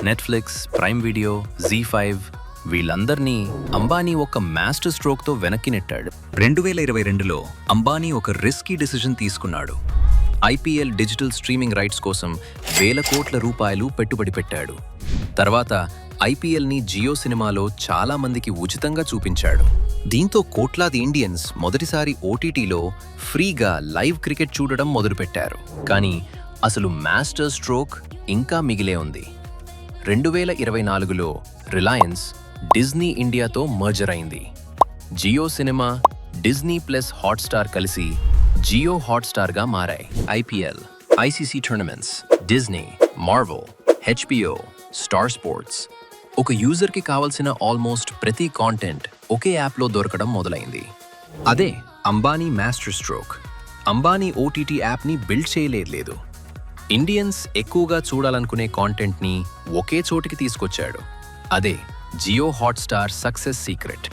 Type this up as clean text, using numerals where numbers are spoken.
Netflix, prime video, జీ5 వీళ్ళందర్నీ Ambani ఒక master స్ట్రోక్తో వెనక్కి నెట్టాడు. 2022లో అంబానీ ఒక రిస్కీ డిసిజన్ తీసుకున్నాడు. ఐపీఎల్ డిజిటల్ స్ట్రీమింగ్ రైట్స్ కోసం వేల కోట్ల రూపాయలు పెట్టుబడి పెట్టాడు. తర్వాత ఐపీఎల్ని జియో సినిమాలో చాలా మందికి ఉచితంగా చూపించాడు. దీంతో కోట్లాది ఇండియన్స్ మొదటిసారి ఓటీటీలో ఫ్రీగా లైవ్ క్రికెట్ చూడడం మొదలుపెట్టారు. కానీ అసలు మాస్టర్ స్ట్రోక్ ఇంకా మిగిలే ఉంది. 2024లో రిలయన్స్ డిజ్నీ ఇండియాతో మర్జర్ అయింది. Jio Cinema, Disney Plus Hotstar కలిసి జియో హాట్స్టార్గా మారాయి. IPL, ICC tournaments, Disney, Marvel, HBO, Star Sports, ఒక యూజర్కి కావలసిన ఆల్మోస్ట్ ప్రతి కాంటెంట్ ఒకే యాప్లో దొరకడం మొదలైంది. అదే Ambani master stroke. Ambani OTT యాప్ని బిల్డ్ చేయలేదు. ఇండియన్స్ ఎక్కువగా చూడాలనుకునే కాంటెంట్ని ఒకే చోటికి తీసుకొచ్చాడు. అదే జియో హాట్స్టార్ సక్సెస్ సీక్రెట్.